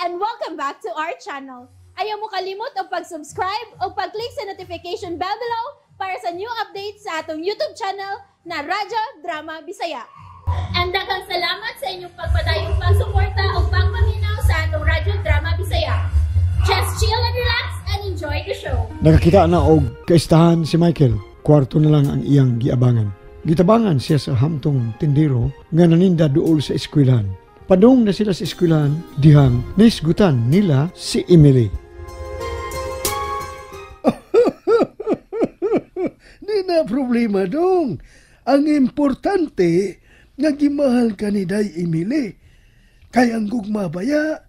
and welcome back to our channel. Ayaw mo kalimot o pag-subscribe o pag-click sa notification bell below para sa new updates sa atong YouTube channel na Radyo Drama Bisaya. And daghang salamat sa inyong pagpadayong pagsuporta o pagpaminaw sa atong Radyo Drama Bisaya. Just chill and relax and enjoy the show. Nakakita na og kaistahan si Michael. Kwarto na lang ang iyang giabangan. Gitabangan siya sa hamtong tindero nga naninda duol sa eskwelahan. Padung na sila sa eskwelahan, dihang naisgutan nila si Emily. Di na problema dong. Ang importante nga gimahal ka ni Day Emily. Kaya ang gugma baya,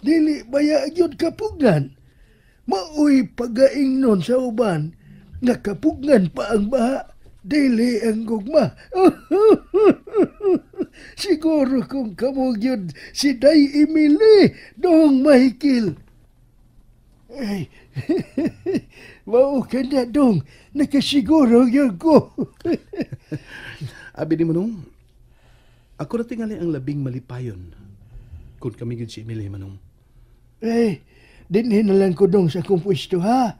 dili baya gyud kapugnan. Maoy pagaing nun sa uban, nga kapugnan pa ang baha, dili ang gugma. Siguro kung kamo gyud si Day Emily, dong Michael. Ay, wow ka na dong, nakasiguro yun ko. Abi ni mo nung, ako na tingali ang labing malipayon kung kami gyud si Emily manong. Ay, dinhin na lang ko dong sa kumpuesto ha.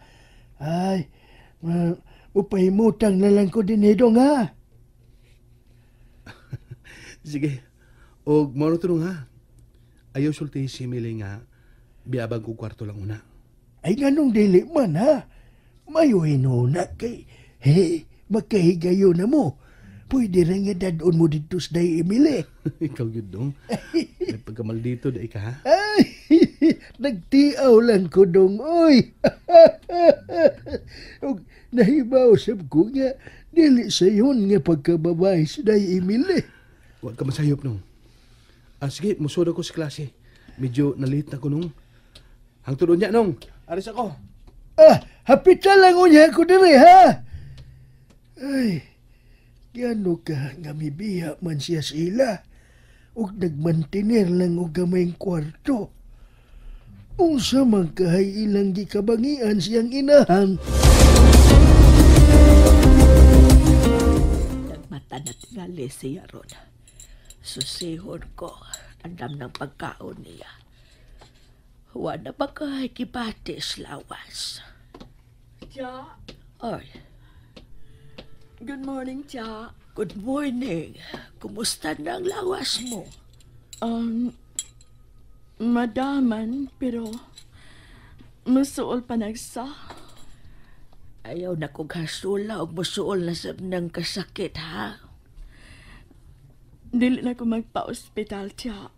Ay, upahimutang na lang ko din dong ha. Sige, og mao tunong ha. Ayaw sulti si Emily nga biabang ko kwarto lang una. Ay ganong dili man ha. Mayuhin na kay, magkahigayo na mo. Pwede rin nga dadon mo dito sa Day Emily. Ikaw yun dong. May pagkamaldito da ka ha. Ay, nagtiaw lang ko dong, oy. Og nahibaw sab ko nga, dili sa yun nga pagkababay sa Day Emily. Huwag ka masayop nung. Sige, musuda ko sa klase. Medyo nalit na ko nung. Hangtod niya nung. Aris ako. Hapita lang unya ko diri ha. Ay, gano ka nga mibiya man siya sila. Ug nagmantiner lang og gamayng kwarto. Unsa man kahay ilang gikabangian siyang inahan. Nagmata na tingali siya ron. Susihon ko, andam ng pagkaon niya. Wala ba kahay kibatis lawas? Tia, Ay, good morning, Tia. good morning. Kumusta na ang lawas mo? Madaman, pero musuol pa nagsa. Ayaw na kong hasula o musuol na sa ng kasakit, ha? Dili na ko magpa-ospital, Tia.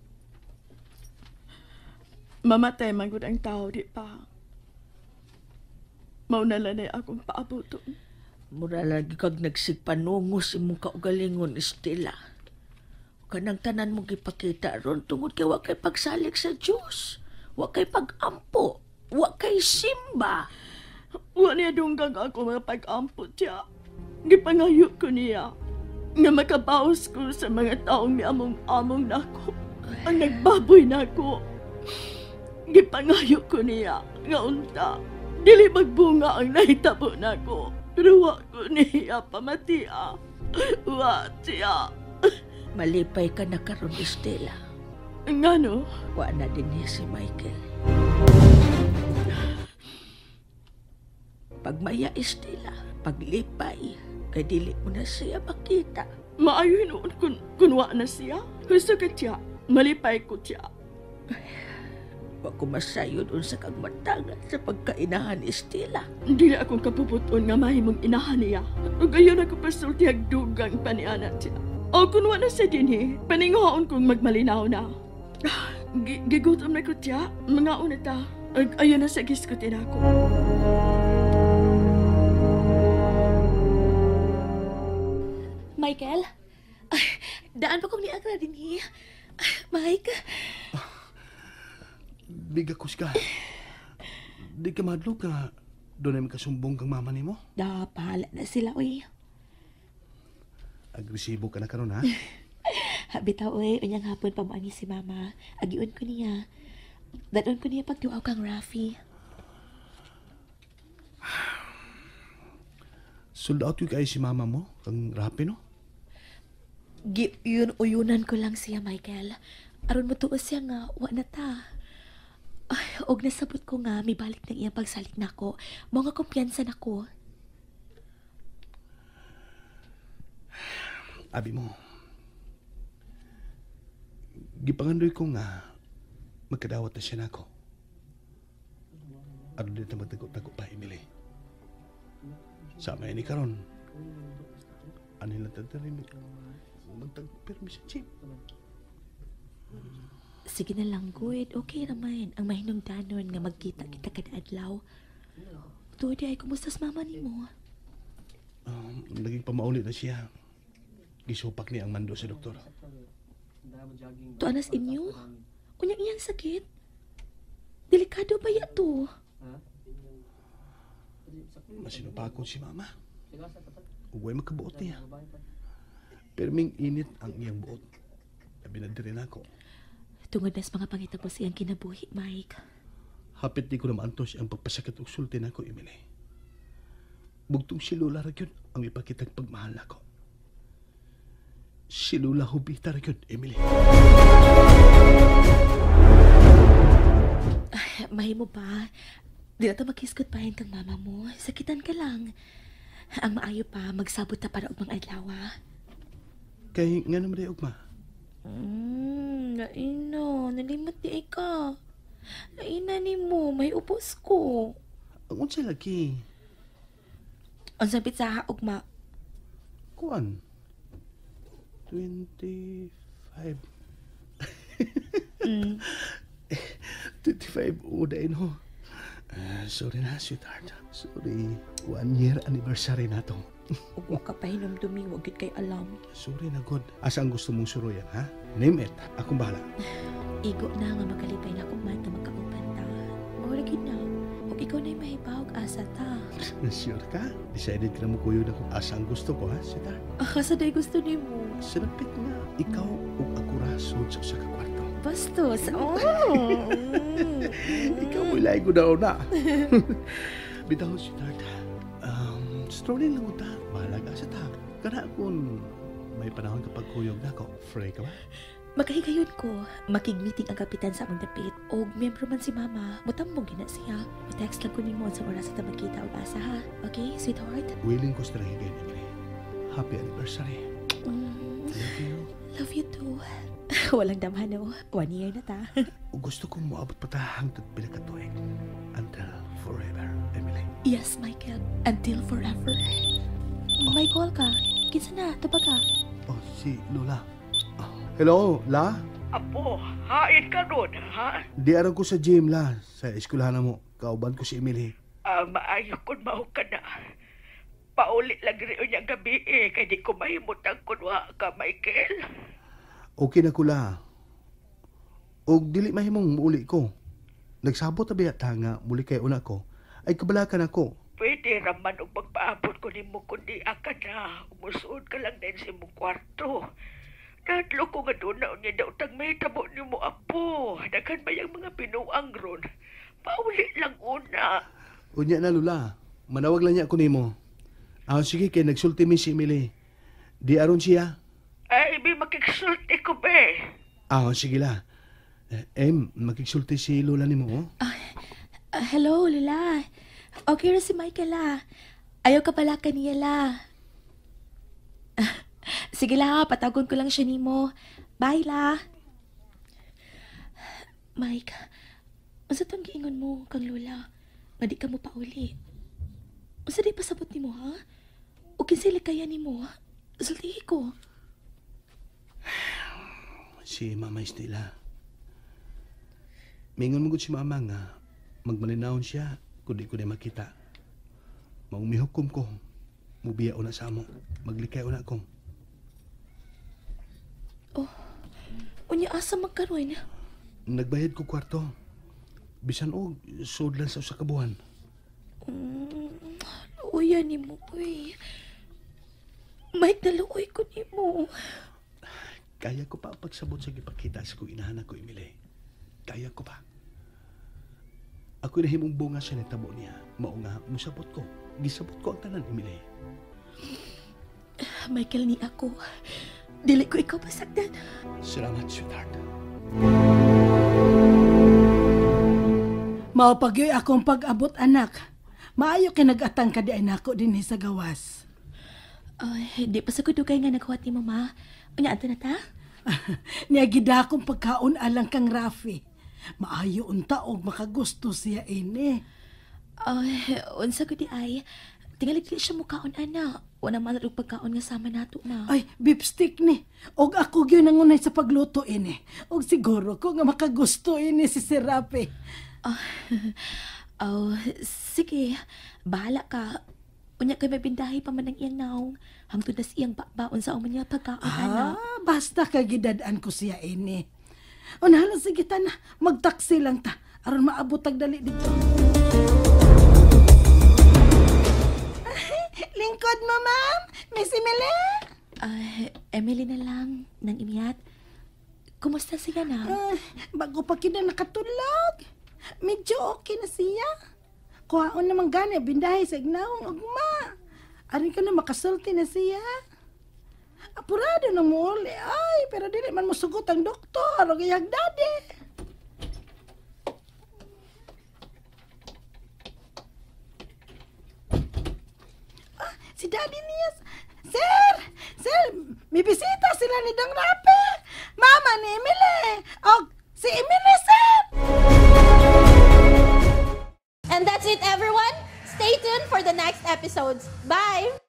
Mamatay magud ang tao, di pa. Maunalanay akong paabuton. Mura lagi kag nagsigpanungos imong kaugalingon, Estela. Kanang tanan mong gipakita ron tungod kay wa kay pagsalik sa Diyos. Wa kay pagampo. Wa kay simba. Wa niya dunggag ako mga pag-ampo, Tia. Gipangayo ko niya nga makabaos ko sa mga taong miamong-among nako. Ang nagbaboy nako. Gipangayo ko niya nga unta. Dili magbunga ang nahitabo nako. Pero wa ko niya pamatia. Wa, Tia. Malipay ka na karon, Estela. Ngano? Wa na din niya si Michael. Pagmaya, Estela, paglipay, kay dili mo na siya makita. Maayo noon kung wa na siya. Gusto ka, Tia. Malipay ko, Tia. Wa ko masayo doon sa kagmatangan sa pagkainahan, Estela. Dili akong kapuputon nga mahimong inahan niya. Ug ayon ako pasulti dugang paniana, Tia. O kung wa na siya dinhi, paningohaon kong magmalinaw na. Gigutom na ko, Tia. Mga una ta. Ug ayon na sa giskutin ako. Michael? Ay, daan pa kong niagra din eh. Mike? Biga kus ka. Di ka madlo ka. Doon ay makasumbong kang mama ni mo. Pahala na sila, uy. Agresibo ka na karon ha. Habitaw, uy. Unyang hapon pa mo si mama. Agiun ko niya. Danon ko niya pagduaw kang Rafi. Sold out yung kayo si mama mo, kang Rafi no? Uyunan ko lang siya, Michael. Aron mo tuos siya nga, wa na ta. Og nasabot ko nga, may balik ng iyang pagsalik na ako. Mga kumpiyansa na ko. Abi mo, gipangandoy ko nga magkadawat na siya na ako. Ano din na magtago-tago pa, Emily? Sama ni karon. Ano lang tatarin mo? Magtagpirmi sa chip. Sige na lang, good. Okay naman. Ang mahinungdanon nga magkita kita kada adlaw. Tuwa di ay, kumusta sa mama ni mo? Naging pamauli na siya. Gisupak niya ang mando sa doktor. Tuanas inyo? Unyang iyang sakit? Delikado ba yato? Masinupakon si mama. Uway makabuot niya. Perming init ang iyang buot. Labi na din ako. Tungod nas mga pangitabo siyang kinabuhi, Mike. Hapit di ko na maantos ang pagpasakit og sulti na ako, Emily. Bugtong si Lola ra gyud ang ipakitag pagmahal nako. Si Lola hubita ra gyud, Emily. Mahimo ba? Di na ito makisgot pahin kang mama mo. Sakitan ka lang. Ang maayo pa, magsabot na para og mga adlaw. Kay nga naman day ugma. Naino. Nalimot di ka. Naina ni mo. May upos ko. Ang unsa lagi? Ang sabit sa ugma. Kuan? 25. 25 udain ho. Sorry na, sweetheart. Sorry. 1 year anniversary na to. Ug wa ka pa hinumdumi, wag gid kay alam. Sorry na, God. Asa ang gusto mong suruyan, ha? Name it. Akong bahala. Igo na nga makalipay na akong man nga magkauban ta. Mawala gid na. Ug ikaw na'y mahibawag asa ta. Sure ka? Decided ka na mo kuyo na kung asa ang gusto ko, ha, sweetheart? Asa day gusto nimo? Sinapit nga. Ikaw ug ako rasod sa usa ka kwarto. Bastos. Oh. Ikaw mo ilay ko daw na. Bitaw, sweetheart. Strolling lang ko ta. Bahala ka sa ta. Kana kung may panahon kapag kuyog na ako. Free ka ba? Makahigayon ko, makigniting ang kapitan sa among dapit. O miyembro man si mama, mutambong gina siya. I-text lang ko ni mo sa oras sa magkita o asa ha. Okay, sweetheart? Willing ko sa higayon, Emily. Happy anniversary. Love you. Love you too. Walang damhan no. 1 year na ta. O gusto kong moabot pa ta hangtod pinakatuig. Until forever, Emily. Yes, Michael. Until forever. May call ka. Kinsa na, taba ka. Oh, si Lola. Hello, La? Apo, hain ka nun, ha? Di aram ko sa gym, La. Sa eskwelahan mo. Kauban ko si Emily. Maayo kung mahu ka na. Paulit lang rin niya gabi kaya di ko mahimutang kunwa ka, Michael. Okay na ko, La. O dili mahimong muuli ko. Nagsabot na biya nga muli kay una ko. Ay kabalakan ako. Pwede raman o magpaabot ko ni mo kundi aka na. Umusuod ka lang din sa mong kwarto. Natlo ko nga doon na niya daw tag may tabo ni mo, Apo. Dagan ba yung mga pinuang ron? Pauli lang una. Unya na, Lula. Manawag lang niya ako nimo. Sige, kay nagsulti mi si Emily. Di aron siya? Ay, may makiksulti ko, be. Sige, La. Makiksulti si Lola nimo, oh? Hello, Lula. Okay na si Michael, la. Ayaw ka pala kaniya, la. Sige, la. Patagon ko lang siya nimo. Bye, la. Mike, unsa tong giingon mo kang Lola? Nga di ka mo pauli. Unsa di pasabot nimo, ha? O kinsay kaya nimo? Sultihi ko. Si Mama Estela. Mingon mo si Mama nga magmalinawon siya kung di ko na makita. Maumihukom ko. Mubiya una sa amo. Maglikay una ko. Oh, unya asa magkaroon? Nagbayad ko kwarto. Bisan og sudlan sa usa ka buwan. Uya ni mo, uy. May daluoy ko ni mo. Kaya ko pa pagsabot sa gipakita sa kong inahanak ko, Emily. Kaya ko pa. Ako nahimong bunga siya ng tabo niya. Mao nga, musabot ko. Gisabot ko ang tanan, Emily. Michael, ni ako. Dili ko ikaw masaktan. Salamat, sweetheart. Mao pagyoy akong pag-abot anak. Maayo kay nag-atang ka di ay nako din sa gawas. Ay, di pa sa kudugay nga naghuwat ni mama. Unya ato na ta? Niagida akong pagkaon alang kang Rafi. Maayo unta og makagusto siya ini. Ay, unsa ko di ay. Tingali siya mukaon ana. Wala man og pagkaon nga sama nato na. Ay, beef stick ni. Og ako gyud nangunay sa pagluto ini. Og siguro ko nga makagusto ini si Sir Rafi. Sige. Bahala ka. Unya kay mabindahi pa man ang iyang naong. Hangtod na siyang baon sa umanya pagkaon ana. Basta kagidadaan ko siya ini. Unahala sige ta na. Magtaksi lang ta. Aron maabot tag dali dito. Lingkod mo, ma'am. Miss Emily? Emily na lang. Nang imiyat. Kumusta siya na? Bago pa kita nakatulog. Medyo okay na siya. Kuhaon naman gani, bindahay sa ignawang ugma. Ari ka na makasulti na siya. Apurado na mo uli. Ay, pero dili man mo sugot ang doktor. O kayag dade. Si Daddy niya. Sir! Sir! May bisita sila ni Dang Rapi. Mama ni Emily. O, si Emily, sir! And that's it, everyone. Stay tuned for the next episodes. Bye!